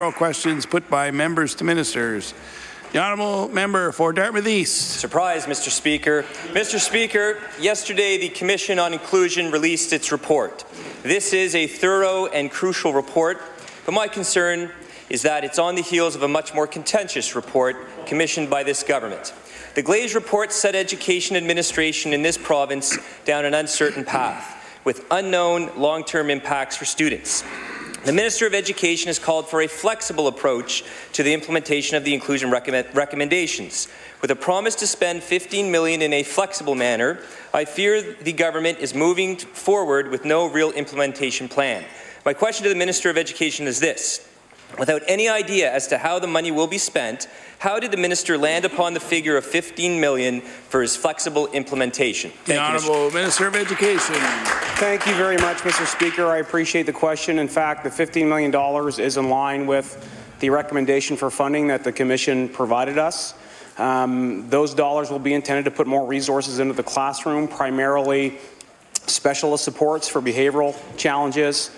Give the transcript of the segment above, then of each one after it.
Questions put by members to ministers. The Honourable Member for Dartmouth East. Surprise, Mr. Speaker. Mr. Speaker, yesterday the Commission on Inclusion released its report. This is a thorough and crucial report, but my concern is that it's on the heels of a much more contentious report commissioned by this government. The Glaze report set education administration in this province down an uncertain path, with unknown long-term impacts for students. The Minister of Education has called for a flexible approach to the implementation of the inclusion recommendations. With a promise to spend $15 million in a flexible manner, I fear the government is moving forward with no real implementation plan. My question to the Minister of Education is this. Without any idea as to how the money will be spent, how did the minister land upon the figure of $15 million for his flexible implementation? The Honourable Minister of Education. Thank you very much, Mr. Speaker. I appreciate the question. In fact, the $15 million is in line with the recommendation for funding that the Commission provided us. Those dollars will be intended to put more resources into the classroom, primarily specialist supports for behavioral challenges,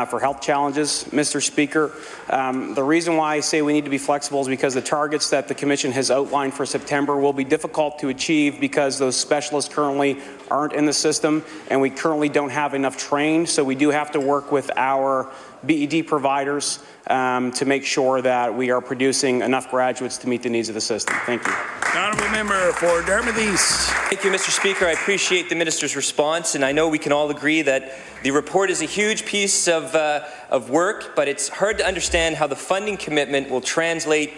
for health challenges, Mr. Speaker. The reason why I say we need to be flexible is because the targets that the Commission has outlined for September will be difficult to achieve because those specialists currently aren't in the system and we currently don't have enough trained, so we do have to work with our BED providers to make sure that we are producing enough graduates to meet the needs of the system. Thank you. The Honourable Member for Dartmouth East. Thank you, Mr. Speaker. I appreciate the minister's response, and I know we can all agree that the report is a huge piece of work, but it's hard to understand how the funding commitment will translate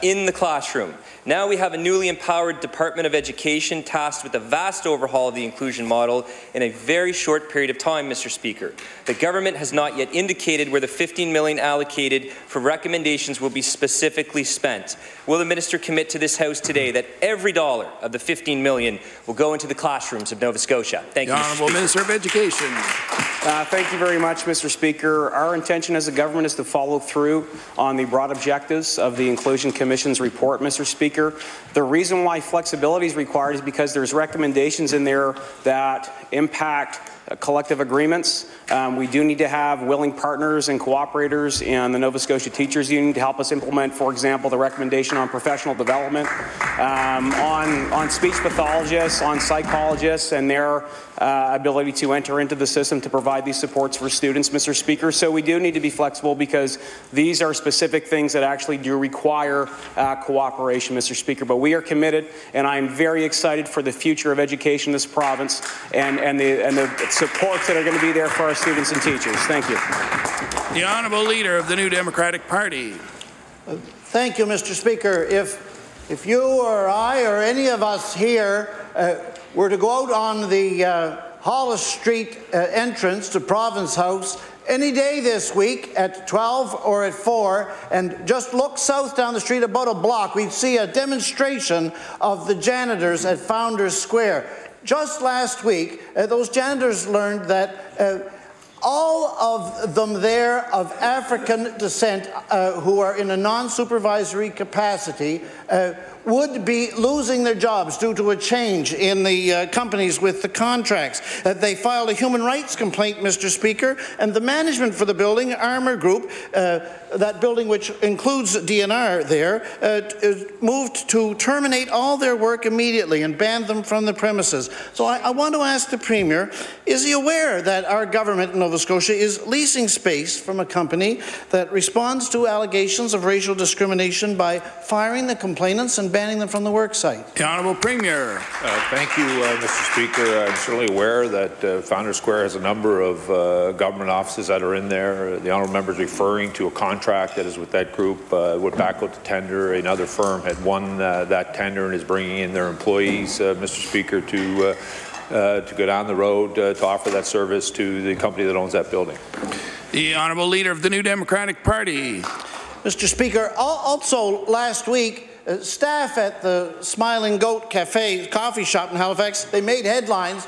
in the classroom. Now we have a newly empowered Department of Education tasked with a vast overhaul of the inclusion model in a very short period of time, Mr. Speaker. The government has not yet indicated where the $15 million allocated for recommendations will be specifically spent. Will the minister commit to this House today that every dollar of the $15 million will go into the classrooms of Nova Scotia? Thank you, Mr. Honourable Minister of Education. Thank you very much, Mr. Speaker. Our intention as a government is to follow through on the broad objectives of the Inclusion Commission's report, Mr. Speaker. The reason why flexibility is required is because there's recommendations in there that impact collective agreements. We do need to have willing partners and cooperators in the Nova Scotia Teachers Union to help us implement, for example, the recommendation on professional development, on speech pathologists, on psychologists, and their ability to enter into the system to provide these supports for students, Mr. Speaker. So we do need to be flexible because these are specific things that actually do require cooperation, Mr. Speaker. But we are committed, and I'm very excited for the future of education in this province and the supports that are going to be there for our students and teachers. Thank you. The Honourable Leader of the New Democratic Party. Thank you, Mr. Speaker. If you or I or any of us here were to go out on the Hollis Street entrance to Province House any day this week at 12 or at 4 and just look south down the street about a block, we'd see a demonstration of the janitors at Founders Square. Just last week, those janitors learned that all of them there of African descent who are in a non-supervisory capacity would be losing their jobs due to a change in the companies with the contracts. They filed a human rights complaint, Mr. Speaker, and the management for the building, Armour Group, that building which includes DNR there, moved to terminate all their work immediately and ban them from the premises. So I want to ask the Premier, is he aware that our government in Nova Scotia is leasing space from a company that responds to allegations of racial discrimination by firing the complainants and banning them from the work site? The Honourable Premier. Thank you, Mr. Speaker. I'm certainly aware that Founders Square has a number of government offices that are in there. The Honourable Member is referring to a contract that is with that group. Went back out to tender. Another firm had won that tender and is bringing in their employees, Mr. Speaker, to go down the road to offer that service to the company that owns that building. The Honourable Leader of the New Democratic Party. Mr. Speaker, also last week, staff at the Smiling Goat Cafe coffee shop in Halifax, they made headlines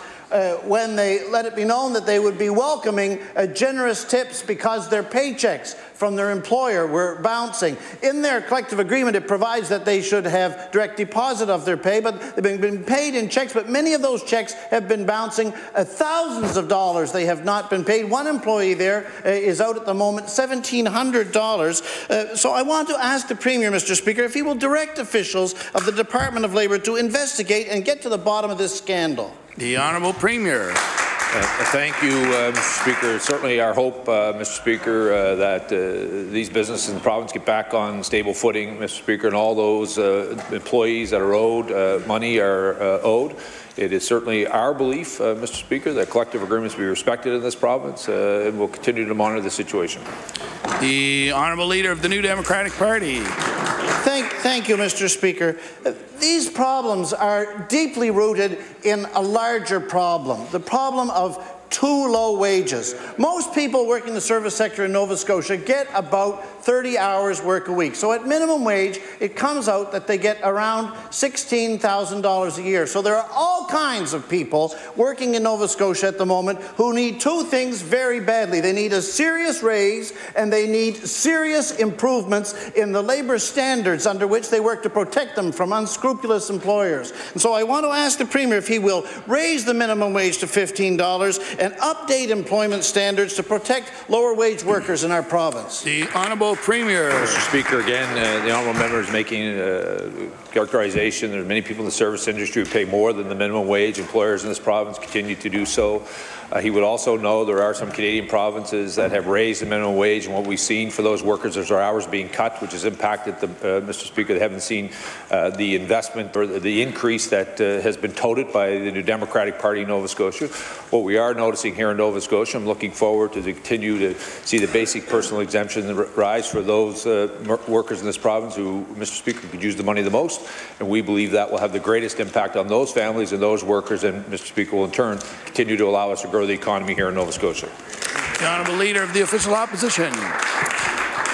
when they let it be known that they would be welcoming generous tips because their paychecks from their employer were bouncing. In their collective agreement, it provides that they should have direct deposit of their pay, but they've been paid in checks, but many of those checks have been bouncing. Thousands of dollars they have not been paid. One employee there is out at the moment, $1,700. So I want to ask the Premier, Mr. Speaker, if he will direct officials of the Department of Labour to investigate and get to the bottom of this scandal. The Honourable Premier. Thank you, Mr. Speaker. It's certainly our hope, Mr. Speaker, that these businesses in the province get back on stable footing, Mr. Speaker, and all those employees that are owed money are owed. It is certainly our belief, Mr. Speaker, that collective agreements be respected in this province, and we'll continue to monitor the situation. The Honourable Leader of the New Democratic Party. Thank you, Mr. Speaker. These problems are deeply rooted in a larger problem, the problem of too low wages. Most people working in the service sector in Nova Scotia get about 30 hours work a week. So at minimum wage, it comes out that they get around $16,000 a year. So there are all kinds of people working in Nova Scotia at the moment who need two things very badly. They need a serious raise and they need serious improvements in the labour standards under which they work to protect them from unscrupulous employers. And so I want to ask the Premier if he will raise the minimum wage to $15 and update employment standards to protect lower wage workers in our province. The Honourable Premier. Mr. Speaker, again, the honourable member is making characterization. There are many people in the service industry who pay more than the minimum wage. Employers in this province continue to do so. He would also know there are some Canadian provinces that have raised the minimum wage, and what we've seen for those workers is our hours being cut, which has impacted the, Mr. Speaker. They haven't seen the investment or the increase that has been touted by the New Democratic Party in Nova Scotia. What we are noticing here in Nova Scotia, I'm looking forward to continue to see the basic personal exemption rise for those workers in this province who, Mr. Speaker, could use the money the most, and we believe that will have the greatest impact on those families and those workers, and Mr. Speaker will in turn continue to allow us to grow the economy here in Nova Scotia. The Honourable Leader of the Official Opposition.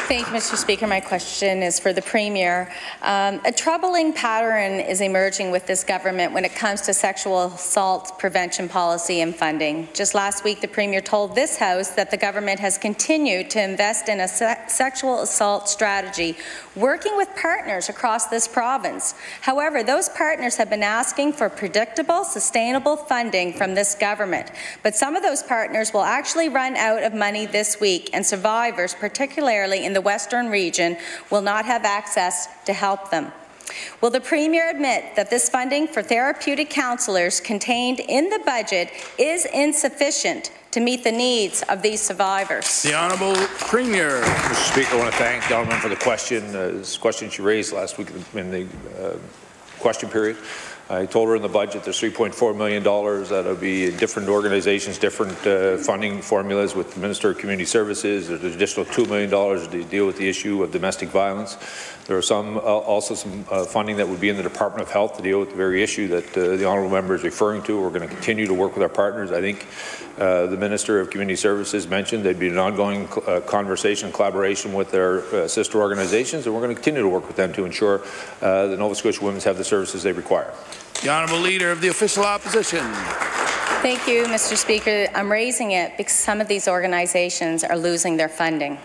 Thank you, Mr. Speaker. My question is for the Premier. A troubling pattern is emerging with this government when it comes to sexual assault prevention policy and funding. Just last week, the Premier told this House that the government has continued to invest in a sexual assault strategy, working with partners across this province. However, those partners have been asking for predictable, sustainable funding from this government. But some of those partners will actually run out of money this week, and survivors, particularly in the Western region, will not have access to help them. Will the Premier admit that this funding for therapeutic counsellors contained in the budget is insufficient to meet the needs of these survivors? The Honourable Premier. Mr. Speaker, I want to thank the Honourable for the question. This question she raised last week in the question period. I told her in the budget there's $3.4 million that will be in different organizations, different funding formulas with the Minister of Community Services. There's an additional $2 million to deal with the issue of domestic violence. There are also some funding that would be in the Department of Health to deal with the very issue that the honourable member is referring to. We're going to continue to work with our partners. I think the Minister of Community Services mentioned there'd be an ongoing conversation and collaboration with their sister organizations, and we're going to continue to work with them to ensure that Nova Scotia women have the services they require. The Honourable Leader of the Official Opposition. Thank you, Mr. Speaker. I'm raising it because some of these organizations are losing their funding.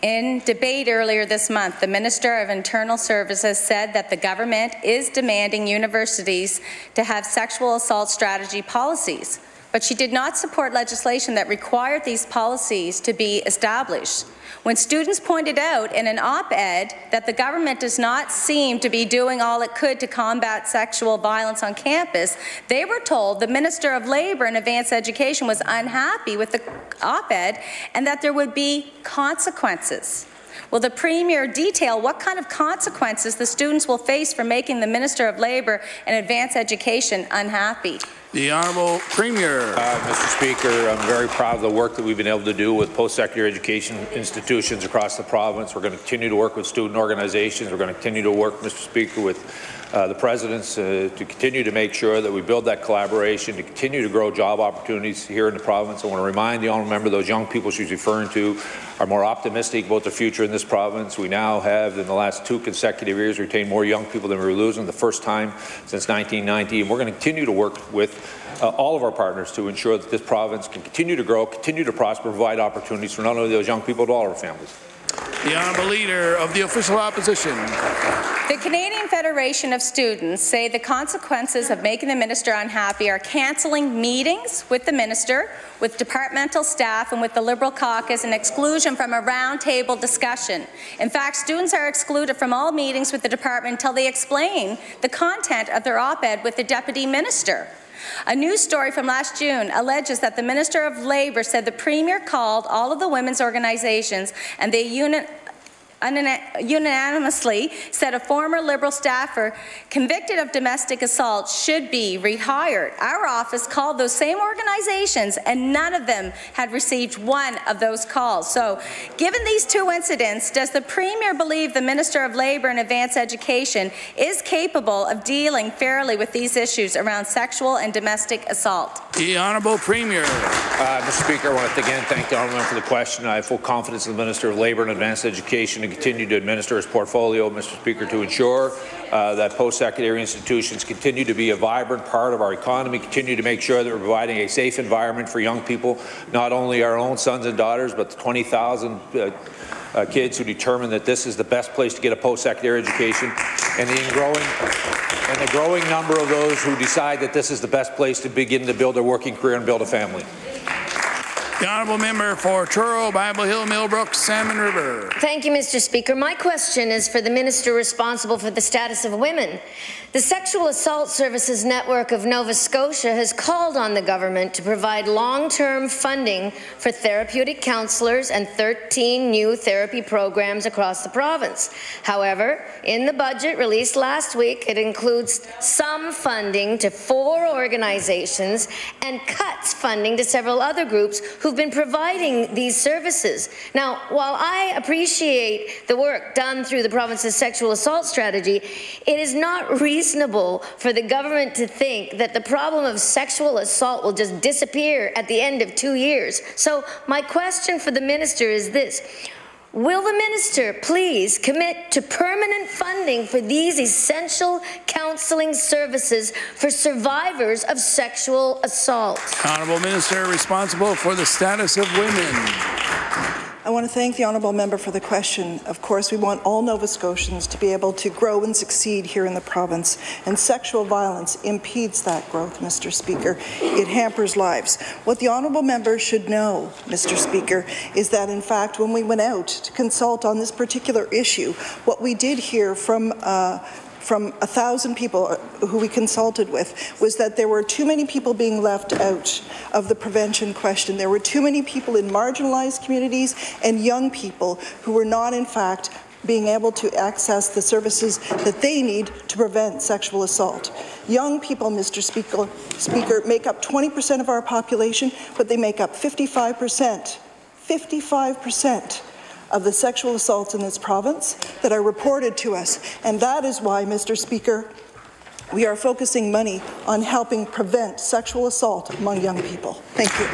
In debate earlier this month, the Minister of Internal Services said that the government is demanding universities to have sexual assault strategy policies, but she did not support legislation that required these policies to be established. When students pointed out in an op-ed that the government does not seem to be doing all it could to combat sexual violence on campus, they were told the Minister of Labour and Advanced Education was unhappy with the op-ed and that there would be consequences. Will the Premier detail what kind of consequences the students will face for making the Minister of Labour and Advanced Education unhappy? The Honourable Premier. Mr. Speaker, I'm very proud of the work that we've been able to do with post-secondary education institutions across the province. We're going to continue to work with student organizations. We're going to continue to work, Mr. Speaker, with the presidents to continue to make sure that we build that collaboration, to continue to grow job opportunities here in the province. I want to remind the honourable member those young people she's referring to are more optimistic about the future in this province. We now have, in the last 2 consecutive years, retained more young people than we were losing the first time since 1990. And we're going to continue to work with all of our partners to ensure that this province can continue to grow, continue to prosper, provide opportunities for not only those young people but all our families. The Honourable Leader of the Official Opposition. The Canadian Federation of Students say the consequences of making the minister unhappy are cancelling meetings with the minister, with departmental staff and with the Liberal caucus, and exclusion from a roundtable discussion. In fact, students are excluded from all meetings with the department until they explain the content of their op-ed with the Deputy Minister. A news story from last June alleges that the Minister of Labour said the Premier called all of the women's organizations and they unanimously said a former Liberal staffer convicted of domestic assault should be rehired. Our office called those same organizations and none of them had received one of those calls. So, given these two incidents, does the Premier believe the Minister of Labour and Advanced Education is capable of dealing fairly with these issues around sexual and domestic assault? The Honourable Premier. Mr. Speaker, I want to again thank the Honourable Member for the question. I have full confidence in the Minister of Labour and Advanced Education to continue to administer his portfolio, Mr. Speaker, to ensure that post-secondary institutions continue to be a vibrant part of our economy, continue to make sure that we're providing a safe environment for young people, not only our own sons and daughters, but the 20,000 kids who determine that this is the best place to get a post-secondary education, and the growing number of those who decide that this is the best place to begin to build a working career and build a family. The Honourable Member for Truro, Bible Hill, Millbrook, Salmon River. Thank you, Mr. Speaker. My question is for the Minister responsible for the status of women. The Sexual Assault Services Network of Nova Scotia has called on the government to provide long-term funding for therapeutic counsellors and 13 new therapy programs across the province. However, in the budget released last week, it includes some funding to 4 organizations and cuts funding to several other groups who've been providing these services. Now, while I appreciate the work done through the province's sexual assault strategy, it is not reasonable for the government to think that the problem of sexual assault will just disappear at the end of 2 years. So my question for the minister is this: will the minister please commit to permanent funding for these essential counselling services for survivors of sexual assault? Honourable Minister responsible for the status of women. I want to thank the honourable member for the question. Of course, we want all Nova Scotians to be able to grow and succeed here in the province, and sexual violence impedes that growth, Mr. Speaker. It hampers lives. What the honourable member should know, Mr. Speaker, is that in fact when we went out to consult on this particular issue, what we did hear from 1,000 people who we consulted with was that there were too many people being left out of the prevention question. There were too many people in marginalized communities and young people who were not, in fact, being able to access the services that they need to prevent sexual assault. Young people, Mr. Speaker, make up 20% of our population, but they make up 55% of the sexual assaults in this province that are reported to us. And that is why, Mr. Speaker, we are focusing money on helping prevent sexual assault among young people. Thank you.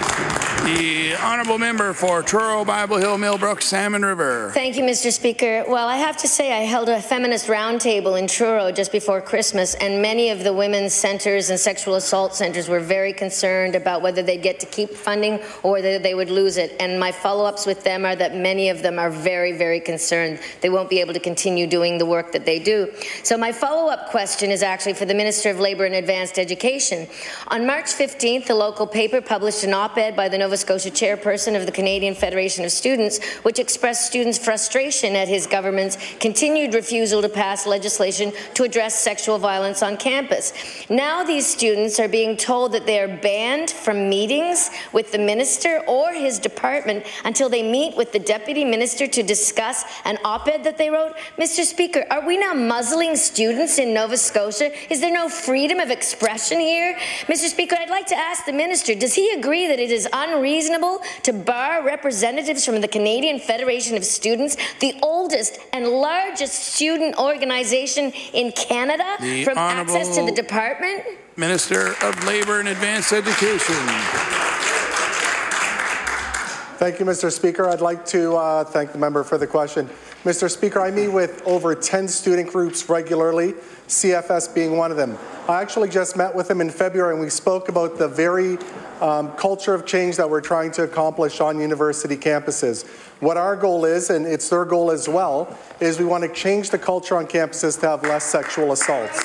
The Honourable Member for Truro, Bible Hill, Millbrook, Salmon River. Thank you, Mr. Speaker. Well, I have to say I held a feminist roundtable in Truro just before Christmas, and many of the women's centres and sexual assault centres were very concerned about whether they'd get to keep funding or whether they would lose it. And my follow-ups with them are that many of them are very, very concerned they won't be able to continue doing the work that they do. So my follow-up question is actually for the Minister of Labour and Advanced Education. On March 15th, the local paper published an op-ed by the Nova Scotia chairperson of the Canadian Federation of Students, which expressed students' frustration at his government's continued refusal to pass legislation to address sexual violence on campus. Now these students are being told that they are banned from meetings with the minister or his department until they meet with the deputy minister to discuss an op-ed that they wrote. Mr. Speaker, are we now muzzling students in Nova Scotia? Is there no freedom of expression here? Mr. Speaker, I'd like to ask the minister, does he agree that it is unreasonable to bar representatives from the Canadian Federation of Students, the oldest and largest student organization in Canada, from access to the department? Minister of Labour and Advanced Education. Thank you, Mr. Speaker. I'd like to thank the member for the question. Mr. Speaker, I meet with over 10 student groups regularly, CFS being one of them. I actually just met with them in February and we spoke about the very culture of change that we're trying to accomplish on university campuses. What our goal is, and it's their goal as well, is we want to change the culture on campuses to have less sexual assaults.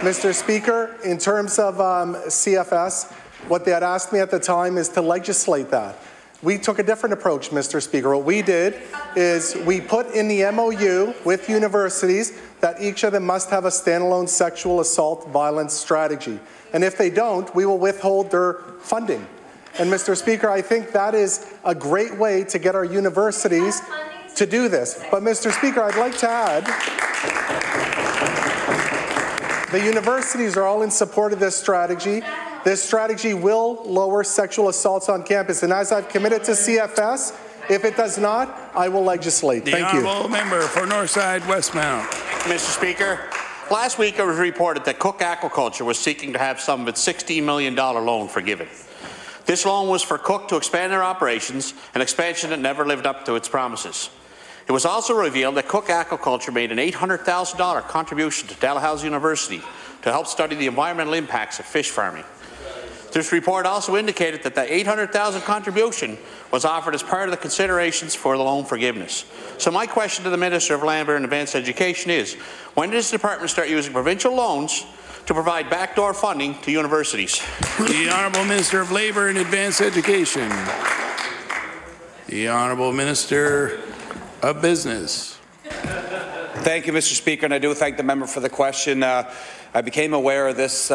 Mr. Speaker, in terms of CFS, what they had asked me at the time is to legislate that. We took a different approach, Mr. Speaker. What we did is we put in the MOU with universities that each of them must have a standalone sexual assault violence strategy. And if they don't, we will withhold their funding. And Mr. Speaker, I think that is a great way to get our universities to do this. But Mr. Speaker, I'd like to add, the universities are all in support of this strategy. This strategy will lower sexual assaults on campus. And as I've committed to CFS, if it does not, I will legislate. Thank you. The honourable member for Northside Westmount. Mr. Speaker, last week it was reported that Cook Aquaculture was seeking to have some of its $16 million loan forgiven. This loan was for Cook to expand their operations, an expansion that never lived up to its promises. It was also revealed that Cook Aquaculture made an $800,000 contribution to Dalhousie University to help study the environmental impacts of fish farming. This report also indicated that the $800,000 contribution was offered as part of the considerations for the loan forgiveness. So my question to the Minister of Labour and Advanced Education is, when does the department start using provincial loans to provide backdoor funding to universities? The Honourable Minister of Labour and Advanced Education. The Honourable Minister of Business. Thank you, Mr. Speaker, and I do thank the member for the question. I became aware of this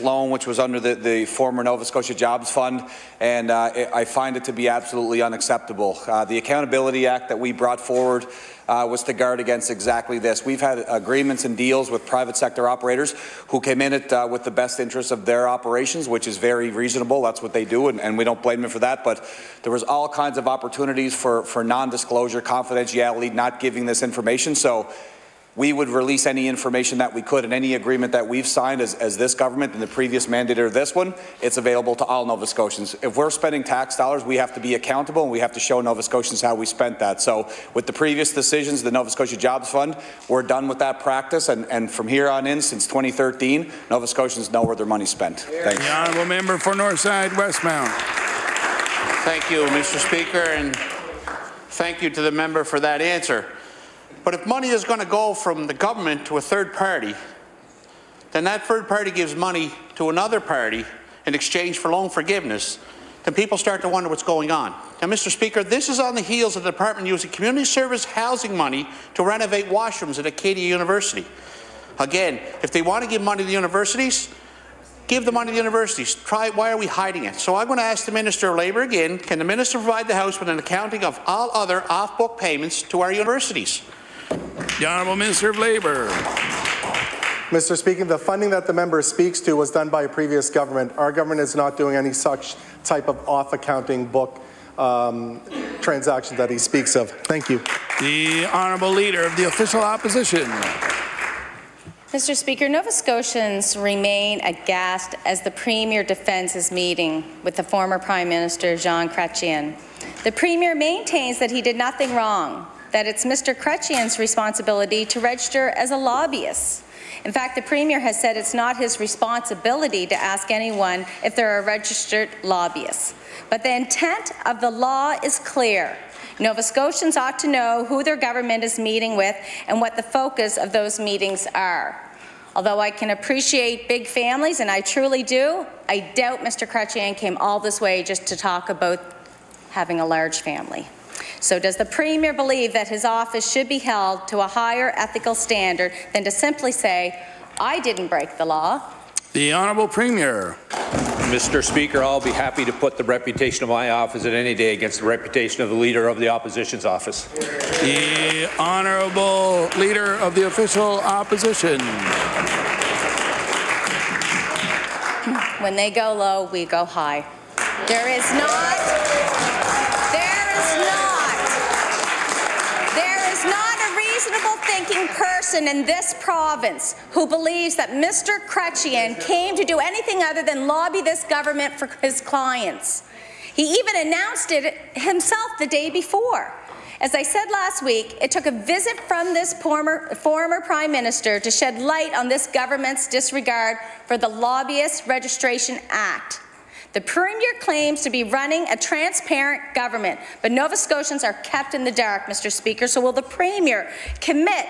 loan, which was under the former Nova Scotia Jobs Fund, and I find it to be absolutely unacceptable. The Accountability Act that we brought forward was to guard against exactly this. We've had agreements and deals with private sector operators who came in it with the best interests of their operations, which is very reasonable. That's what they do, and we don't blame them for that. But there was all kinds of opportunities for non-disclosure, confidentiality, not giving this information. So we would release any information that we could, and any agreement that we've signed as this government and the previous mandate or this one, it's available to all Nova Scotians. If we're spending tax dollars, we have to be accountable and we have to show Nova Scotians how we spent that. So with the previous decisions, the Nova Scotia Jobs Fund, we're done with that practice, and from here on in, since 2013, Nova Scotians know where their money's spent. Thanks. The Honourable Member for Northside Westmount. Thank you, Mr. Speaker, and thank you to the member for that answer. But if money is going to go from the government to a third party, then that third party gives money to another party in exchange for loan forgiveness, then people start to wonder what's going on. Now, Mr. Speaker, this is on the heels of the department using community service housing money to renovate washrooms at Acadia University. Again, if they want to give money to the universities, give the money to the universities. Why are we hiding it? So I'm going to ask the Minister of Labour again, can the Minister provide the House with an accounting of all other off-book payments to our universities? The Honourable Minister of Labour. Mr. Speaker, the funding that the member speaks to was done by a previous government. Our government is not doing any such type of off-accounting book transactions that he speaks of. Thank you. The Honourable Leader of the Official Opposition. Mr. Speaker, Nova Scotians remain aghast as the Premier defends his meeting with the former Prime Minister, Jean Chrétien. The Premier maintains that he did nothing wrong, that it's Mr. Chrétien's responsibility to register as a lobbyist. In fact, the Premier has said it's not his responsibility to ask anyone if they're a registered lobbyist. But the intent of the law is clear. Nova Scotians ought to know who their government is meeting with and what the focus of those meetings are. Although I can appreciate big families, and I truly do, I doubt Mr. Chrétien came all this way just to talk about having a large family. So does the Premier believe that his office should be held to a higher ethical standard than to simply say, I didn't break the law? The Honourable Premier. Mr. Speaker, I'll be happy to put the reputation of my office at any day against the reputation of the Leader of the Opposition's office. The Honourable Leader of the Official Opposition. When they go low, we go high. There is not a reasonable thinking person in this province who believes that Mr. Chrétien came to do anything other than lobby this government for his clients. He even announced it himself the day before. As I said last week, it took a visit from this former Prime Minister to shed light on this government's disregard for the Lobbyist Registration Act. The Premier claims to be running a transparent government, but Nova Scotians are kept in the dark, Mr. Speaker. So will the Premier commit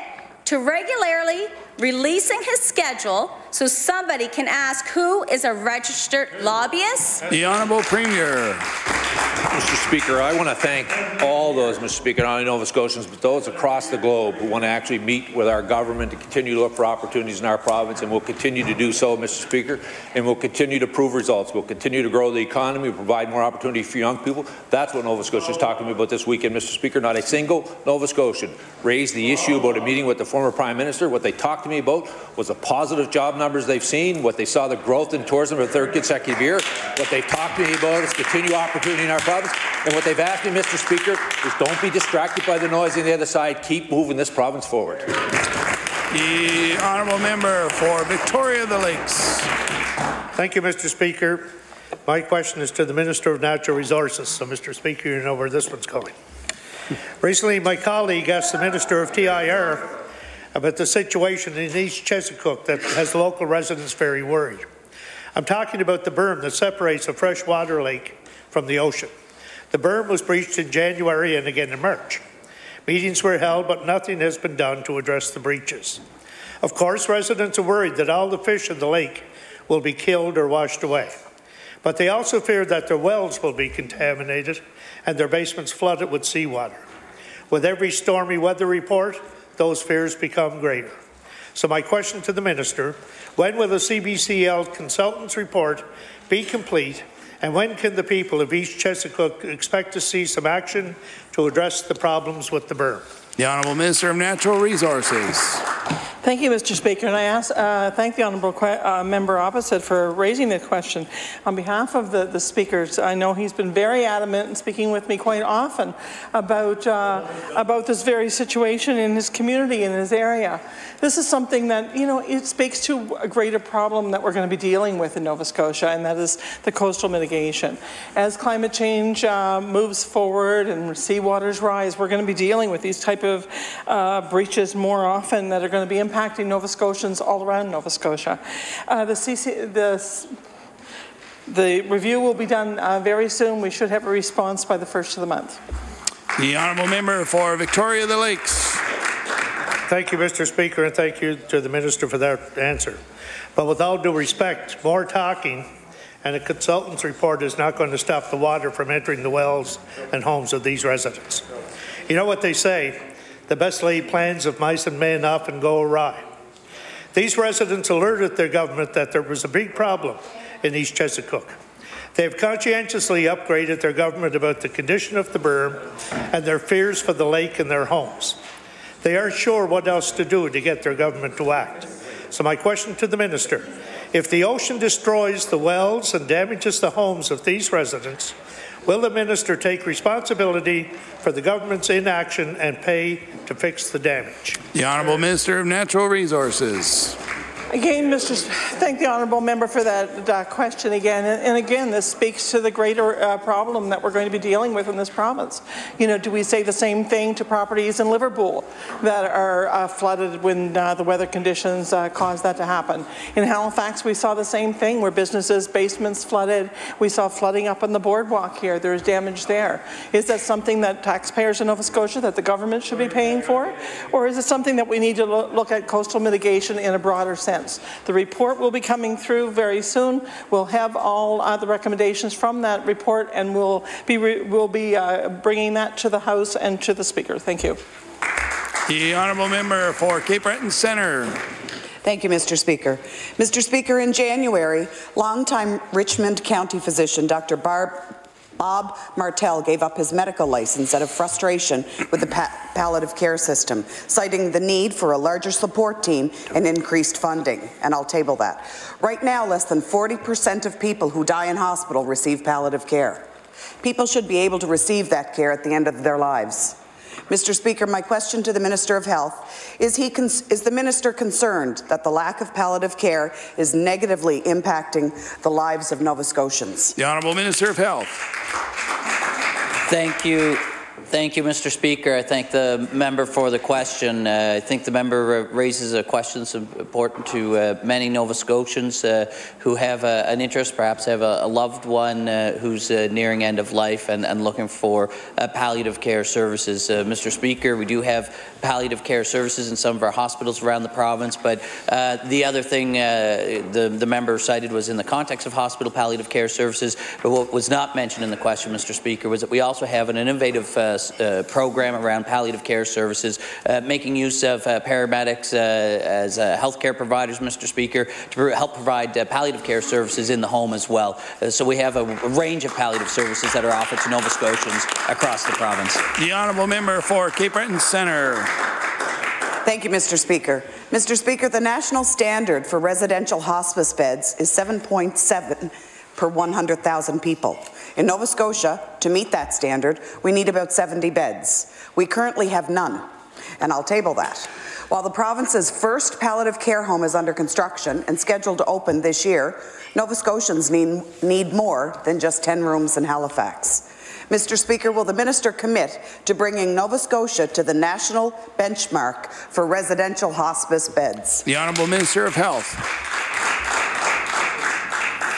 to regularly releasing his schedule so somebody can ask who is a registered lobbyist? The Honourable Premier. Mr. Speaker, I want to thank all those, Mr. Speaker, not only Nova Scotians, but those across the globe who want to actually meet with our government to continue to look for opportunities in our province, and we'll continue to do so, Mr. Speaker, and we'll continue to prove results. We'll continue to grow the economy, provide more opportunity for young people. That's what Nova Scotia is talking to me about this weekend, Mr. Speaker. Not a single Nova Scotian raised the issue about a meeting with the former Prime Minister. What they talked to me about was the positive job numbers they've seen, what they saw the growth in tourism for the third consecutive year. What they've talked to me about is continued opportunity in our province. And what they've asked me, Mr. Speaker, is don't be distracted by the noise on the other side. Keep moving this province forward. The Honourable Member for Victoria the Lakes. Thank you, Mr. Speaker. My question is to the Minister of Natural Resources. So, Mr. Speaker, you know where this one's going. Recently, my colleague asked the Minister of TIR about the situation in East Chesapeake that has local residents very worried. I'm talking about the berm that separates a freshwater lake from the ocean. The berm was breached in January and again in March. Meetings were held, but nothing has been done to address the breaches. Of course, residents are worried that all the fish in the lake will be killed or washed away. But they also fear that their wells will be contaminated and their basements flooded with seawater. With every stormy weather report, those fears become greater. So my question to the Minister, when will the CBCL consultant's report be complete, and when can the people of East Chesapeake expect to see some action to address the problems with the berm? The Honourable Minister of Natural Resources. Thank you, Mr. Speaker, and I thank the honourable member opposite for raising the question. On behalf of the speakers, I know he's been very adamant and speaking with me quite often about this very situation in his community, in his area. This is something that, you know, it speaks to a greater problem that we're going to be dealing with in Nova Scotia, and that is the coastal mitigation. As climate change moves forward and seawaters rise, we're going to be dealing with these type of breaches more often that are going to be impacting Nova Scotians all around Nova Scotia. The review will be done very soon. We should have a response by the 1st of the month. The Honourable Member for Victoria the Lakes. Thank you, Mr. Speaker, and thank you to the Minister for that answer. But with all due respect, more talking and a consultant's report is not going to stop the water from entering the wells and homes of these residents. You know what they say, the best laid plans of mice and men often go awry. These residents alerted their government that there was a big problem in East Chesapeake. They have conscientiously upgraded their government about the condition of the berm and their fears for the lake and their homes. They aren't sure what else to do to get their government to act. So my question to the Minister, if the ocean destroys the wells and damages the homes of these residents, will the Minister take responsibility for the government's inaction and pay to fix the damage? The Honourable Minister of Natural Resources. Again, thank the honourable member for that question again. And again, this speaks to the greater problem that we're going to be dealing with in this province. You know, do we say the same thing to properties in Liverpool that are flooded when the weather conditions cause that to happen? In Halifax, we saw the same thing where businesses' basements flooded. We saw flooding up on the boardwalk here. There's damage there. Is that something that taxpayers in Nova Scotia, that the government should be paying for? Or is it something that we need to look at coastal mitigation in a broader sense? The report will be coming through very soon. We'll have all the recommendations from that report, and we'll be bringing that to the House and to the Speaker. Thank you. The Honourable Member for Cape Breton Centre. Thank you, Mr. Speaker. Mr. Speaker, in January, longtime Richmond County physician Dr. Bob Martel gave up his medical license out of frustration with the palliative care system, citing the need for a larger support team and increased funding, and I'll table that. Right now, less than 40% of people who die in hospital receive palliative care. People should be able to receive that care at the end of their lives. Mr. Speaker, my question to the Minister of Health is the Minister concerned that the lack of palliative care is negatively impacting the lives of Nova Scotians? The Honourable Minister of Health. Thank you. Thank you, Mr. Speaker. I thank the member for the question. I think the member raises a question that's important to many Nova Scotians who have an interest, perhaps have a loved one who's nearing end of life and looking for palliative care services. Mr. Speaker, we do have palliative care services in some of our hospitals around the province, but the other thing the member cited was in the context of hospital palliative care services, but what was not mentioned in the question, Mr. Speaker, was that we also have an innovative program around palliative care services, making use of paramedics as healthcare providers, Mr. Speaker, to help provide palliative care services in the home as well. So we have a range of palliative services that are offered to Nova Scotians across the province. The honourable member for Cape Breton Centre. Thank you, Mr. Speaker. Mr. Speaker, the national standard for residential hospice beds is 7.7 per 100,000 people. In Nova Scotia, to meet that standard, we need about 70 beds. We currently have none, and I'll table that. While the province's first palliative care home is under construction and scheduled to open this year, Nova Scotians need more than just 10 rooms in Halifax. Mr. Speaker, will the minister commit to bringing Nova Scotia to the national benchmark for residential hospice beds? The Honourable Minister of Health.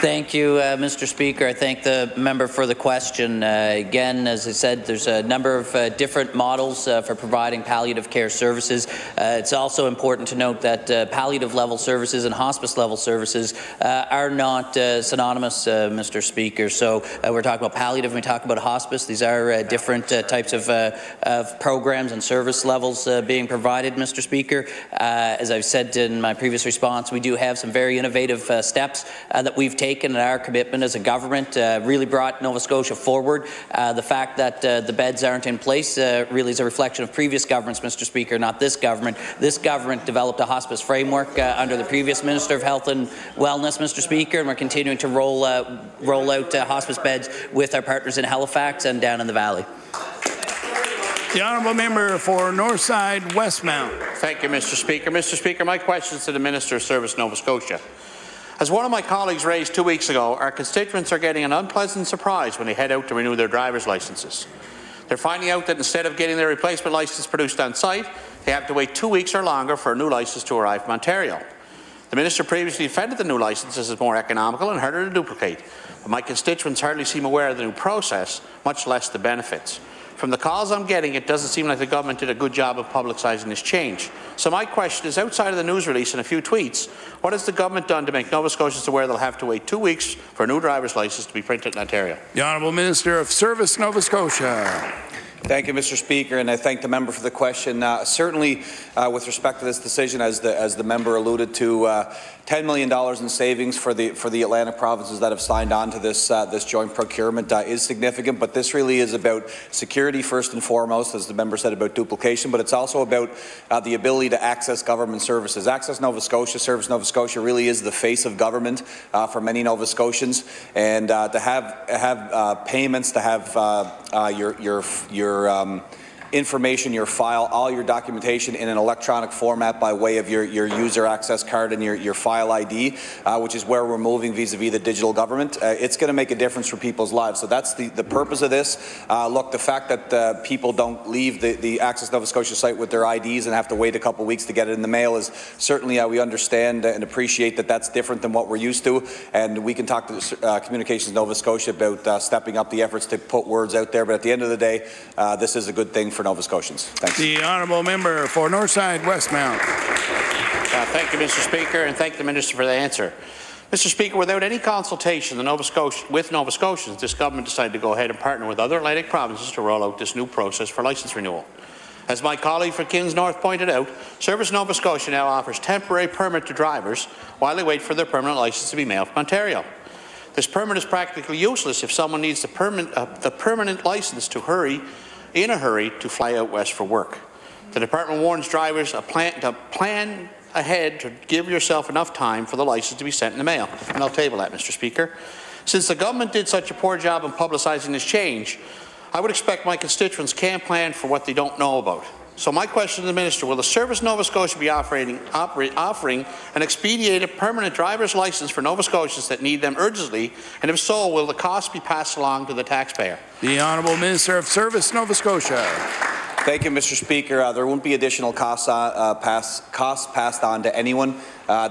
Thank you, Mr. Speaker. I thank the member for the question. Again, as I said, there's a number of different models for providing palliative care services. It's also important to note that palliative level services and hospice level services are not synonymous, Mr. Speaker. So we're talking about palliative, we talk about hospice. These are different types of programs and service levels being provided, Mr. Speaker. As I've said in my previous response, we do have some very innovative steps that we've taken in our commitment as a government, really brought Nova Scotia forward. The fact that the beds aren't in place really is a reflection of previous governments, Mr. Speaker, not this government. This government developed a hospice framework under the previous Minister of Health and Wellness, Mr. Speaker, and we're continuing to roll out hospice beds with our partners in Halifax and down in the Valley. The honourable member for Northside Westmount. Thank you, Mr. Speaker. Mr. Speaker, my question is to the Minister of Service Nova Scotia. As one of my colleagues raised 2 weeks ago, our constituents are getting an unpleasant surprise when they head out to renew their driver's licences. They're finding out that instead of getting their replacement licence produced on site, they have to wait 2 weeks or longer for a new licence to arrive from Ontario. The Minister previously defended the new licences as more economical and harder to duplicate, but my constituents hardly seem aware of the new process, much less the benefits. From the calls I'm getting, it doesn't seem like the government did a good job of publicising this change. So my question is, outside of the news release and a few tweets, what has the government done to make Nova Scotians aware they'll have to wait 2 weeks for a new driver's licence to be printed in Ontario? The Honourable Minister of Service Nova Scotia. Thank you, Mr. Speaker, and I thank the member for the question. Certainly, with respect to this decision, as the member alluded to, $10 million in savings for the Atlantic provinces that have signed on to this joint procurement is significant. But this really is about security first and foremost, as the member said about duplication. But it's also about the ability to access government services. Access Nova Scotia, Service Nova Scotia really is the face of government for many Nova Scotians, and to have payments, to have your information, your file, all your documentation in an electronic format by way of your user access card and your file ID, which is where we're moving vis-a-vis the digital government. It's going to make a difference for people's lives. So that's the purpose of this. Look, the fact that people don't leave the Access Nova Scotia site with their IDs and have to wait a couple of weeks to get it in the mail is certainly, we understand and appreciate that that's different than what we're used to. And we can talk to Communications Nova Scotia about stepping up the efforts to put words out there. But at the end of the day, this is a good thing for Nova Scotians. Thanks. The honourable member for Northside Westmount. Thank you, Mr. Speaker, and thank the Minister for the answer. Mr. Speaker, without any consultation with Nova Scotians, this government decided to go ahead and partner with other Atlantic provinces to roll out this new process for licence renewal. As my colleague for Kings North pointed out, Service Nova Scotia now offers temporary permit to drivers while they wait for their permanent licence to be mailed from Ontario. This permit is practically useless if someone needs the permanent licence in a hurry to fly out west for work. The department warns drivers to plan ahead to give yourself enough time for the licence to be sent in the mail. And I'll table that, Mr. Speaker. Since the government did such a poor job in publicising this change, I would expect my constituents can't plan for what they don't know about. So my question to the Minister, will the Service Nova Scotia be offering an expedited permanent driver's license for Nova Scotians that need them urgently, and if so, will the cost be passed along to the taxpayer? The Honourable Minister of Service, Nova Scotia. Thank you, Mr. Speaker. There won't be additional costs passed on to anyone.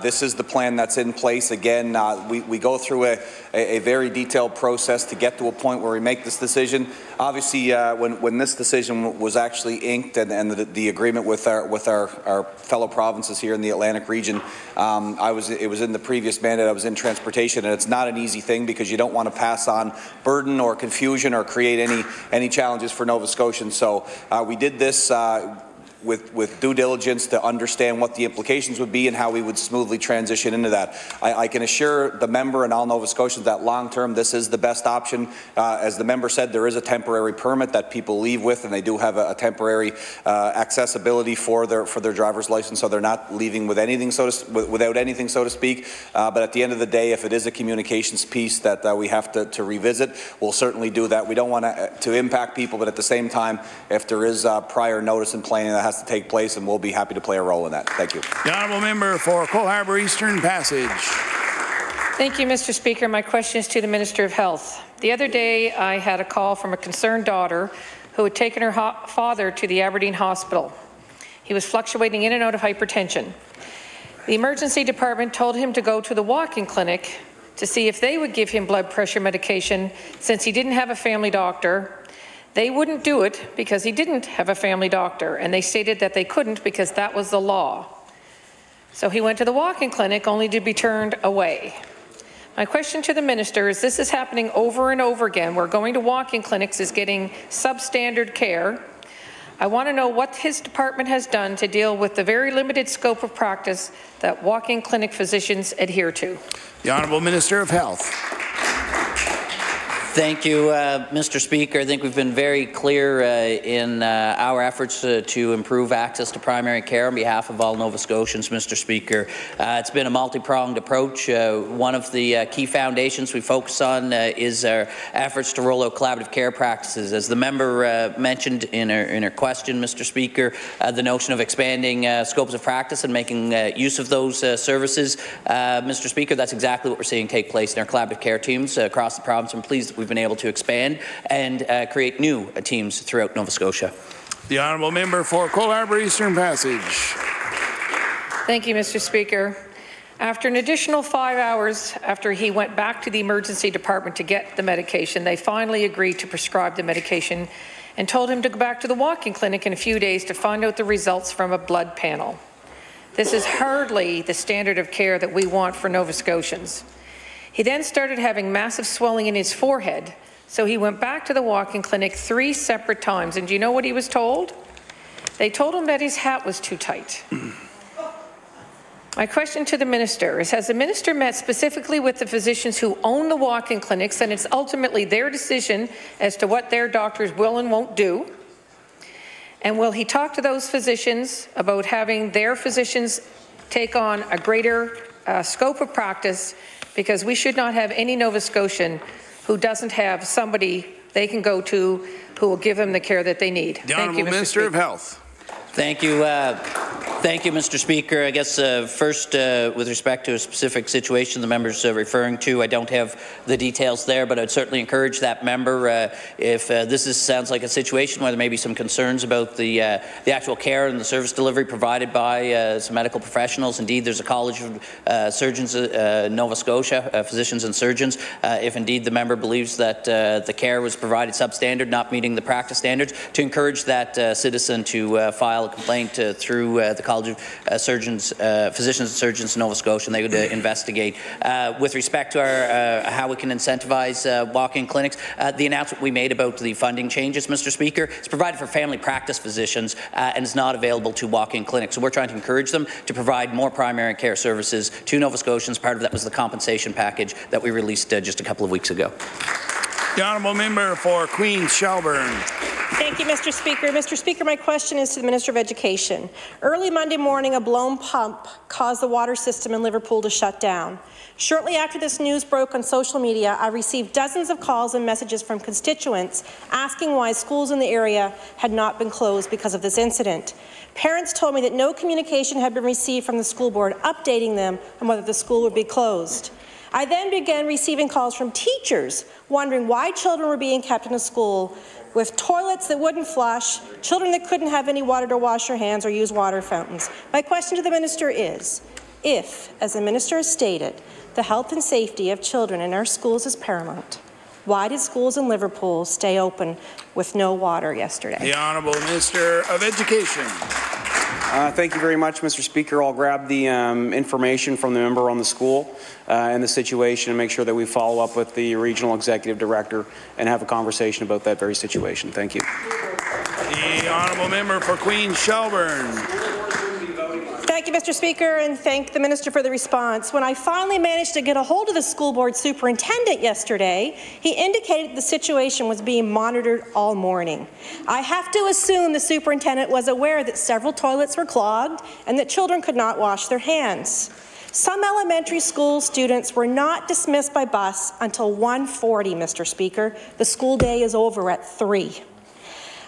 This is the plan that's in place. Again, we go through a very detailed process to get to a point where we make this decision. Obviously, when this decision was actually inked and the agreement with our fellow provinces here in the Atlantic region, it was in the previous mandate. I was in transportation, and it's not an easy thing because you don't want to pass on burden or confusion or create any challenges for Nova Scotians. So we did this with due diligence to understand what the implications would be and how we would smoothly transition into that. I can assure the member and all Nova Scotians that long-term this is the best option. As the member said, there is a temporary permit that people leave with, and they do have a temporary accessibility for their driver's license, so they're not leaving with anything, without anything, so to speak. But at the end of the day, if it is a communications piece that we have to revisit, we'll certainly do that. We don't want to impact people, but at the same time, if there is prior notice and planning that has to take place, and we'll be happy to play a role in that. Thank you. The Honourable Member for Cole Harbour Eastern Passage. Thank you, Mr. Speaker. My question is to the Minister of Health. The other day, I had a call from a concerned daughter who had taken her father to the Aberdeen hospital. He was fluctuating in and out of hypertension. The emergency department told him to go to the walk-in clinic to see if they would give him blood pressure medication since he didn't have a family doctor. They wouldn't do it because he didn't have a family doctor, and they stated that they couldn't because that was the law. So he went to the walk-in clinic only to be turned away. My question to the Minister is, this is happening over and over again. We're going to walk-in clinics is getting substandard care. I want to know what his department has done to deal with the very limited scope of practice that walk-in clinic physicians adhere to. The Honourable Minister of Health. Thank you, Mr. Speaker. I think we've been very clear in our efforts to improve access to primary care on behalf of all Nova Scotians, Mr. Speaker. It's been a multi-pronged approach. One of the key foundations we focus on is our efforts to roll out collaborative care practices. As the member mentioned in her question, Mr. Speaker, the notion of expanding scopes of practice and making use of those services, Mr. Speaker, that's exactly what we're seeing take place in our collaborative care teams across the province. I'm pleased that we've been able to expand and create new teams throughout Nova Scotia. The Honourable Member for Cole Harbour Eastern Passage. Thank you, Mr. Speaker. After an additional 5 hours after he went back to the emergency department to get the medication, they finally agreed to prescribe the medication and told him to go back to the walk-in clinic in a few days to find out the results from a blood panel. This is hardly the standard of care that we want for Nova Scotians. He then started having massive swelling in his forehead, so he went back to the walk-in clinic 3 separate times. And do you know what he was told? They told him that his hat was too tight. My question to the Minister is, has the Minister met specifically with the physicians who own the walk-in clinics, and it's ultimately their decision as to what their doctors will and won't do? And will he talk to those physicians about having their physicians take on a greater scope of practice, because we should not have any Nova Scotian who doesn't have somebody they can go to who will give them the care that they need. The Honourable Minister of Health. Thank you. Thank you, Mr. Speaker. I guess first, with respect to a specific situation the member's referring to, I don't have the details there, but I'd certainly encourage that member, if sounds like a situation where there may be some concerns about the actual care and the service delivery provided by some medical professionals. Indeed, there's a College of Surgeons Nova Scotia, physicians and surgeons. If indeed the member believes that the care was provided substandard, not meeting the practice standards, to encourage that citizen to file a complaint through the College of Physicians and Surgeons in Nova Scotia, and they would investigate. With respect to our how we can incentivize walk-in clinics, the announcement we made about the funding changes, Mr. Speaker, is provided for family practice physicians and is not available to walk-in clinics. So we're trying to encourage them to provide more primary care services to Nova Scotians. Part of that was the compensation package that we released just a couple of weeks ago. The Honourable Member for Queens Shelburne. Thank you, Mr. Speaker. Mr. Speaker, my question is to the Minister of Education. Early Monday morning, a blown pump caused the water system in Liverpool to shut down. Shortly after this news broke on social media, I received dozens of calls and messages from constituents asking why schools in the area had not been closed because of this incident. Parents told me that no communication had been received from the school board updating them on whether the school would be closed. I then began receiving calls from teachers wondering why children were being kept in a school with toilets that wouldn't flush, children that couldn't have any water to wash their hands or use water fountains. My question to the minister is, if, as the minister has stated, the health and safety of children in our schools is paramount, why did schools in Liverpool stay open with no water yesterday? The Honourable Minister of Education. Thank you very much, Mr. Speaker. I'll grab the information from the member on the school and the situation and make sure that we follow up with the Regional Executive Director and have a conversation about that very situation. Thank you. The Honourable Member for Queens Shelburne. Thank you, Mr. Speaker, and thank the Minister for the response. When I finally managed to get a hold of the school board superintendent yesterday, he indicated the situation was being monitored all morning. I have to assume the superintendent was aware that several toilets were clogged and that children could not wash their hands. Some elementary school students were not dismissed by bus until 1:40, Mr. Speaker. The school day is over at 3.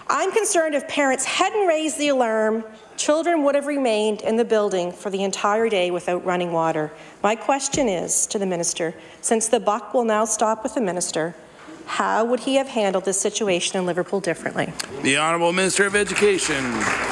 I'm concerned if parents hadn't raised the alarm, children would have remained in the building for the entire day without running water. My question is to the minister, since the buck will now stop with the minister, how would he have handled this situation in Liverpool differently? The Honourable Minister of Education.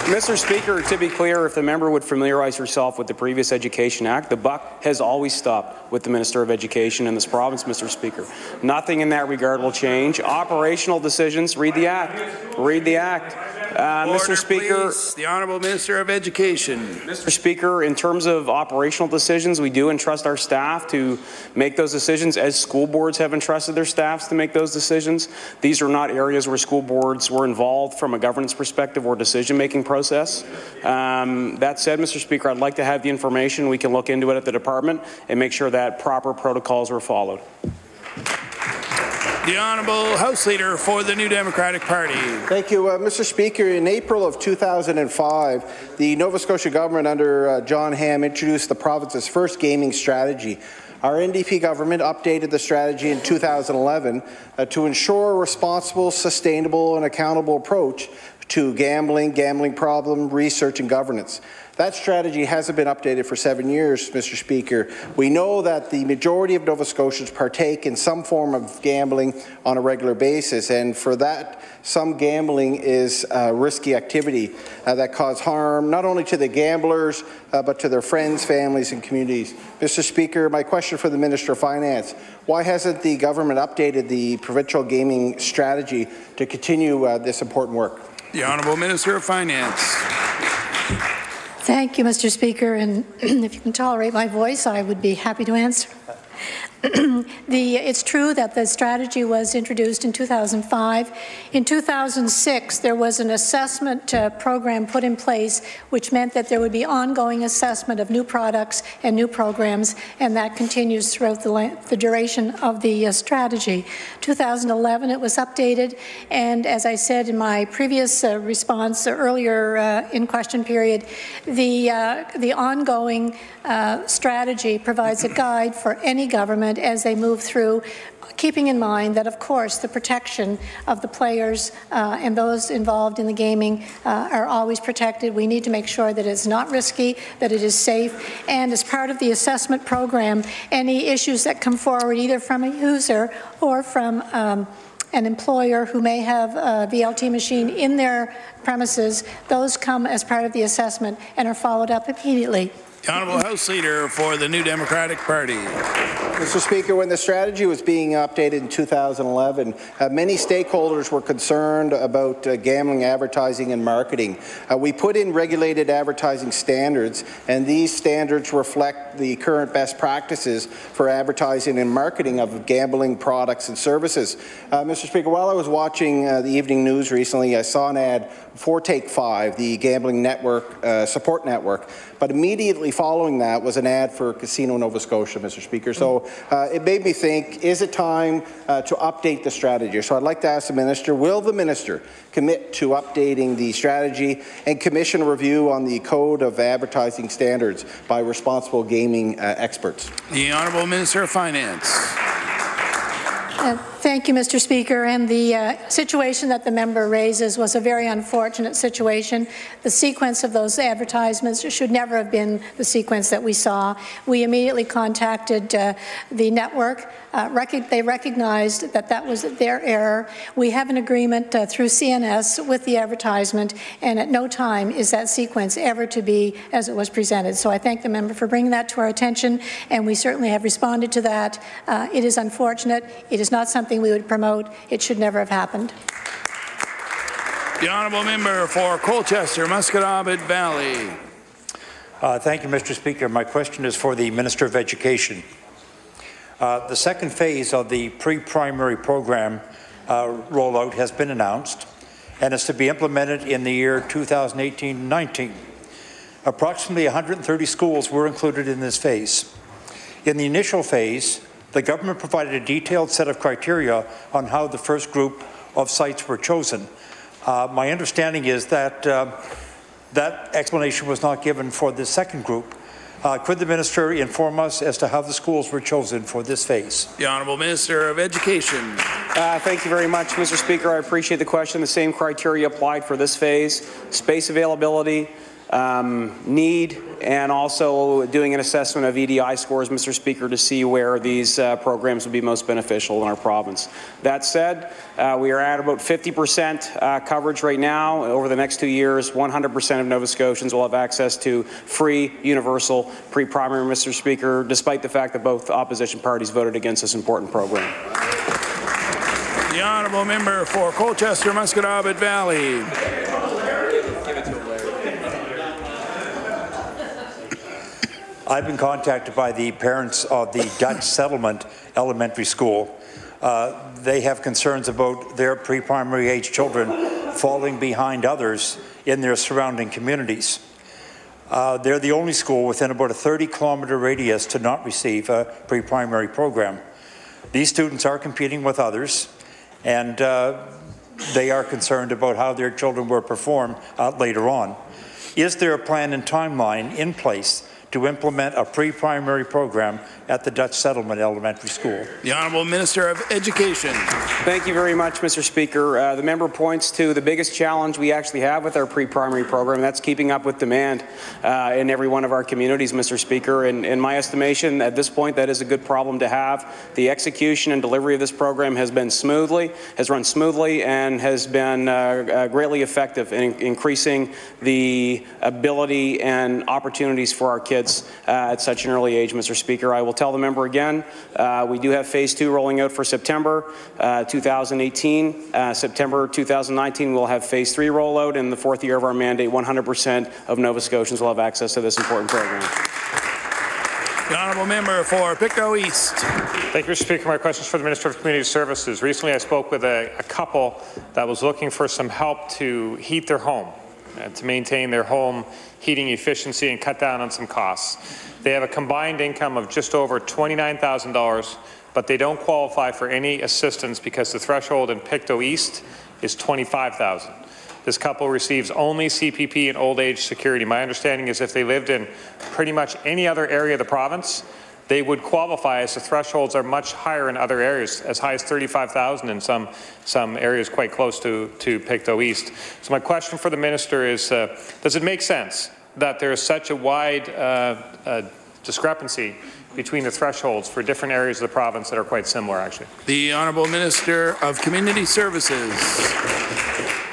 Mr. Speaker, to be clear, if the member would familiarize herself with the previous Education Act, the buck has always stopped with the Minister of Education in this province, Mr. Speaker. Nothing in that regard will change. Operational decisions, read the Act. Read the Act. Mr. Speaker, please. The Honourable Minister of Education. Mr. Speaker, in terms of operational decisions, we do entrust our staff to make those decisions, as school boards have entrusted their staffs to make those decisions. These are not areas where school boards were involved from a governance perspective or decision-making process. That said, Mr. Speaker, I'd like to have the information. We can look into it at the department and make sure that proper protocols were followed. The Honourable House Leader for the New Democratic Party. Thank you, Mr. Speaker. In April of 2005, the Nova Scotia government under John Ham introduced the province's first gaming strategy. Our NDP government updated the strategy in 2011 to ensure a responsible, sustainable and accountable approach to gambling problem, research and governance. That strategy hasn't been updated for 7 years, Mr. Speaker. We know that the majority of Nova Scotians partake in some form of gambling on a regular basis, and for that, some gambling is risky activity that cause harm not only to the gamblers, but to their friends, families and communities. Mr. Speaker, my question for the Minister of Finance, why hasn't the government updated the provincial gaming strategy to continue this important work? The Honourable Minister of Finance. Thank you, Mr. Speaker, and if you can tolerate my voice, I would be happy to answer. It's true that the strategy was introduced in 2005. In 2006, there was an assessment program put in place, which meant that there would be ongoing assessment of new products and new programs, and that continues throughout the duration of the strategy. 2011, it was updated, and as I said in my previous response earlier in question period, the ongoing strategy provides a guide for any government as they move through, keeping in mind that, of course, the protection of the players and those involved in the gaming are always protected. We need to make sure that it's not risky, that it is safe, and as part of the assessment program, any issues that come forward either from a user or from an employer who may have a VLT machine in their premises, those come as part of the assessment and are followed up immediately. The Honourable House Leader for the New Democratic Party. Mr. Speaker, when the strategy was being updated in 2011, many stakeholders were concerned about gambling advertising and marketing. We put in regulated advertising standards, and these standards reflect the current best practices for advertising and marketing of gambling products and services. Mr. Speaker, while I was watching the evening news recently, I saw an ad for Take 5, the gambling network, support network, but immediately immediately following that was an ad for Casino Nova Scotia, Mr. Speaker. So it made me think, is it time to update the strategy? So I'd like to ask the Minister, will the Minister commit to updating the strategy and commission a review on the Code of Advertising Standards by responsible gaming experts? The Honourable Minister of Finance. Thank you, Mr. Speaker. And the situation that the member raises was a very unfortunate situation. The sequence of those advertisements should never have been the sequence that we saw. We immediately contacted the network. They recognized that that was their error. We have an agreement through CNS with the advertisement, and at no time is that sequence ever to be as it was presented. So I thank the member for bringing that to our attention, and we certainly have responded to that. It is unfortunate. It is not something we would promote. It should never have happened. The Honourable Member for Colchester, Musquodoboit Valley. Thank you, Mr. Speaker. My question is for the Minister of Education. The second phase of the pre-primary program rollout has been announced and is to be implemented in the year 2018-19. Approximately 130 schools were included in this phase. In the initial phase, the government provided a detailed set of criteria on how the first group of sites were chosen. My understanding is that that explanation was not given for the second group. Could the Minister inform us as to how the schools were chosen for this phase? The Honourable Minister of Education. Thank you very much, Mr. Speaker. I appreciate the question. The same criteria applied for this phase: space availability, need, and also doing an assessment of EDI scores, Mr. Speaker, to see where these programs would be most beneficial in our province. That said, we are at about 50% coverage right now. Over the next 2 years, 100% of Nova Scotians will have access to free, universal pre-primary, Mr. Speaker, despite the fact that both opposition parties voted against this important program. The Honourable Member for Colchester, Musquodoboit Valley. I've been contacted by the parents of the Dutch Settlement Elementary School. They have concerns about their pre-primary age children falling behind others in their surrounding communities. They're the only school within about a 30-kilometre radius to not receive a pre-primary program. These students are competing with others, and they are concerned about how their children will perform later on. Is there a plan and timeline in place to implement a pre-primary program at the Dutch Settlement Elementary School? The Honourable Minister of Education. Thank you very much, Mr. Speaker. The member points to the biggest challenge we actually have with our pre-primary program, and that's keeping up with demand in every one of our communities, Mr. Speaker. And in my estimation, at this point, that is a good problem to have. The execution and delivery of this program has run smoothly, and has been greatly effective in increasing the ability and opportunities for our kids at such an early age, Mr. Speaker. I will tell the member again, we do have Phase 2 rolling out for September 2018. September 2019, we'll have Phase 3 rollout. In the fourth year of our mandate, 100% of Nova Scotians will have access to this important program. The Honourable Member for Pictou East. Thank you, Mr. Speaker. My question is for the Minister of Community Services. Recently, I spoke with a couple that was looking for some help to heat their home and to maintain their home heating efficiency and cut down on some costs. They have a combined income of just over $29,000, but they don't qualify for any assistance because the threshold in Pictou East is $25,000. This couple receives only CPP and old age security. My understanding is if they lived in pretty much any other area of the province, they would qualify, as the thresholds are much higher in other areas, as high as $35,000 in some areas quite close to Pictou East. So my question for the Minister is, does it make sense that there is such a wide discrepancy between the thresholds for different areas of the province that are quite similar, actually? The Honourable Minister of Community Services.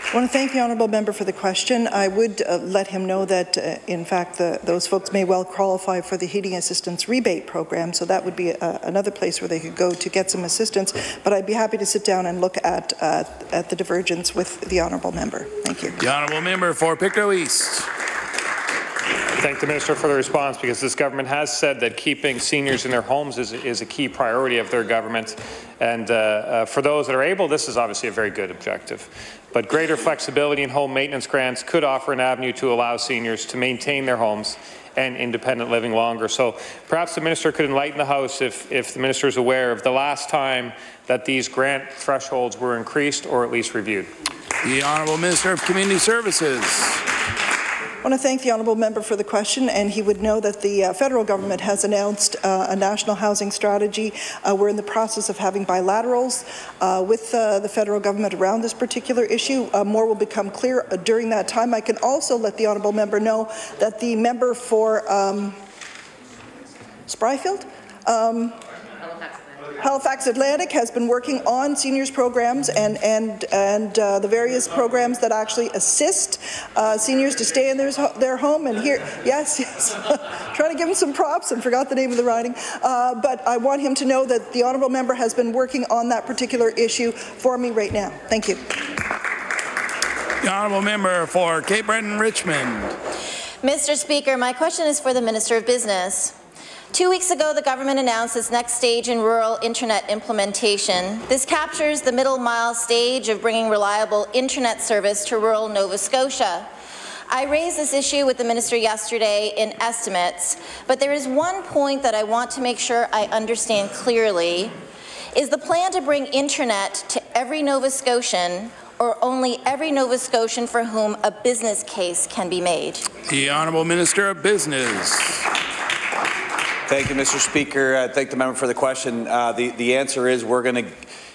I want to thank the honourable member for the question. I would let him know that, in fact, those folks may well qualify for the heating assistance rebate program, so that would be another place where they could go to get some assistance. But I'd be happy to sit down and look at the divergence with the honourable member. Thank you. The Honourable Member for Pictou East. thank the Minister for the response, because this government has said that keeping seniors in their homes is a key priority of their government. And for those that are able, this is obviously a very good objective. But greater flexibility in home maintenance grants could offer an avenue to allow seniors to maintain their homes and independent living longer. So perhaps the Minister could enlighten the House if the Minister is aware of the last time that these grant thresholds were increased or at least reviewed. The Honourable Minister of Community Services. I want to thank the honourable member for the question, and he would know that the federal government has announced a national housing strategy. We're in the process of having bilaterals with the federal government around this particular issue. More will become clear during that time. I can also let the honourable member know that the member for Spryfield, Halifax Atlantic has been working on seniors programs and the various programs that actually assist seniors to stay in their home. And here, yes, trying to give him some props and forgot the name of the riding. But I want him to know that the honourable member has been working on that particular issue for me right now. Thank you. The honourable member for Cape Breton Richmond. Mr. Speaker, my question is for the Minister of Business. 2 weeks ago, the government announced its next stage in rural internet implementation. This captures the middle mile stage of bringing reliable internet service to rural Nova Scotia. I raised this issue with the Minister yesterday in estimates, but there is one point that I want to make sure I understand clearly. Is the plan to bring internet to every Nova Scotian, or only every Nova Scotian for whom a business case can be made? The Honourable Minister of Business. Thank you, Mr. Speaker. Thank the member for the question. The answer is we're going to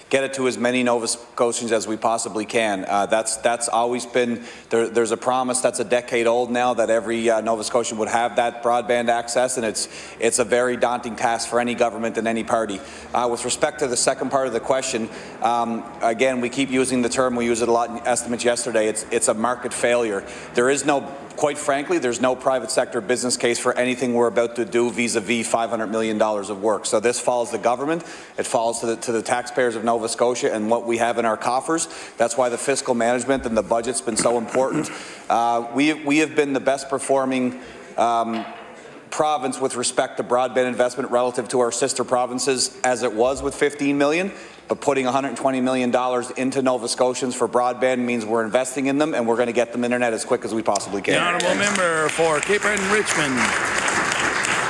get it to as many Nova Scotians as we possibly can. That's always been, there's a promise that's a decade old now that every Nova Scotian would have that broadband access, and it's a very daunting task for any government and any party. With respect to the second part of the question, again, we keep using the term, we used it a lot in estimates yesterday, it's a market failure. There is no, quite frankly, there's no private sector business case for anything we're about to do vis-a-vis $500 million of work. So this follows the government, it falls to the taxpayers of Nova Scotia and what we have in our coffers. That's why the fiscal management and the budget's been so important. We have been the best performing province with respect to broadband investment relative to our sister provinces, as it was with $15 million. But putting $120 million into Nova Scotians for broadband means we're investing in them and we're going to get them internet as quick as we possibly can. The honourable member for Cape Breton Richmond.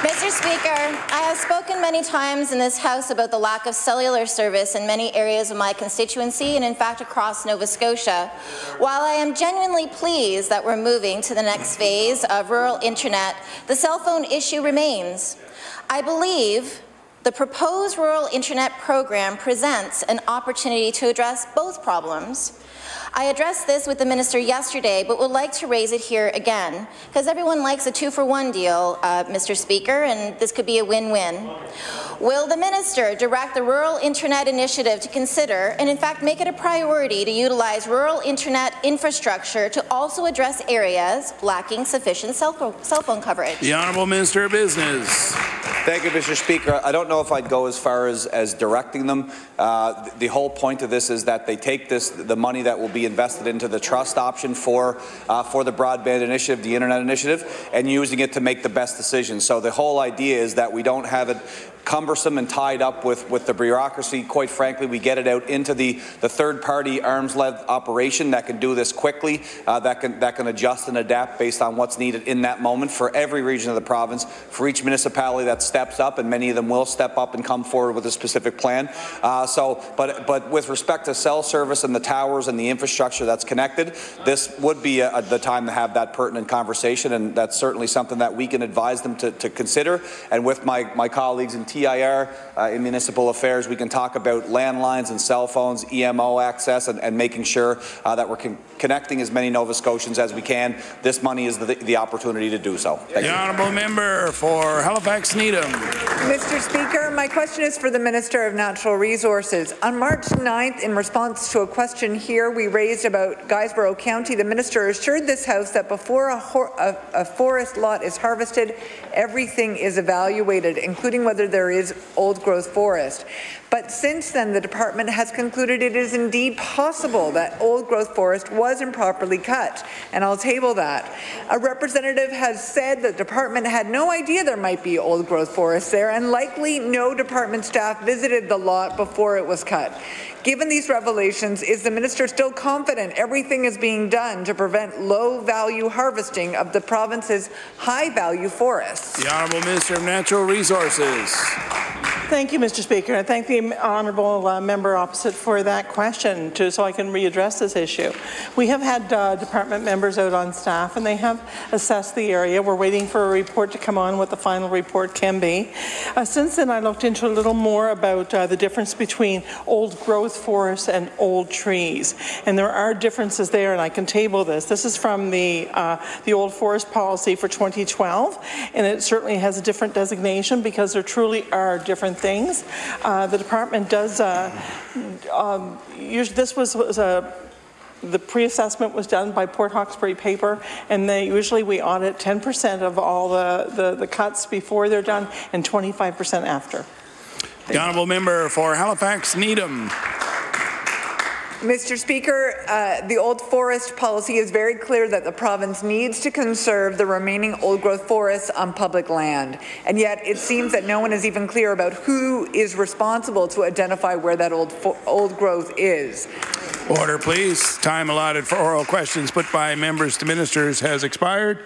Mr. Speaker, I have spoken many times in this House about the lack of cellular service in many areas of my constituency and in fact across Nova Scotia. While I am genuinely pleased that we're moving to the next phase of rural internet, the cell phone issue remains. I believe the proposed rural internet program presents an opportunity to address both problems. I addressed this with the Minister yesterday, but would like to raise it here again, because everyone likes a 2-for-1 deal, Mr. Speaker, and this could be a win-win. Will the Minister direct the Rural Internet Initiative to consider, and in fact make it a priority, to utilize rural internet infrastructure to also address areas lacking sufficient cell phone coverage? The Honourable Minister of Business. Thank you, Mr. Speaker. I don't know if I'd go as far as directing them. The whole point of this is that they take the money that will be invested into the trust option for the broadband initiative, the internet initiative, and using it to make the best decisions. So the whole idea is that we don't have it cumbersome and tied up with the bureaucracy. Quite frankly, we get it out into the third-party arms-led operation that can do this quickly, that can adjust and adapt based on what's needed in that moment for every region of the province, for each municipality that steps up, and many of them will step up and come forward with a specific plan. But with respect to cell service and the towers and the infrastructure that's connected, this would be the time to have that pertinent conversation, and that's certainly something that we can advise them to consider. And with my colleagues in TIR, in municipal affairs, we can talk about landlines and cell phones, EMO access, and making sure that we're connecting as many Nova Scotians as we can. This money is the opportunity to do so. Thank you. The honourable member for Halifax Needham. Mr. Speaker, my question is for the Minister of Natural Resources. On March 9th, in response to a question here we raised about Guysborough County, the Minister assured this House that before a forest lot is harvested, everything is evaluated, including whether there is old-growth forest. But since then, the department has concluded it is indeed possible that old-growth forest was improperly cut, and I'll table that. A representative has said the department had no idea there might be old-growth forests there, and likely no department staff visited the lot before it was cut. Given these revelations, is the minister still confident everything is being done to prevent low-value harvesting of the province's high-value forests? The Honourable Minister of Natural Resources. Thank you, Mr. Speaker. I thank the honourable member opposite for that question, so I can readdress this issue. We have had department members out on staff, and they have assessed the area. We're waiting for a report to come on what the final report can be. Since then, I looked into a little more about the difference between old growth forests and old trees, and there are differences there, and I can table this. This is from the old forest policy for 2012, and it certainly has a different designation because there truly are different things. The department does, this was the pre-assessment was done by Port Hawkesbury Paper, and usually we audit 10% of all the cuts before they're done and 25% after. The Honourable Member for Halifax Needham. Mr. Speaker, the old forest policy is very clear that the province needs to conserve the remaining old-growth forests on public land, and yet it seems that no one is even clear about who is responsible to identify where that old growth is. Order, please. Time allotted for oral questions put by members to ministers has expired.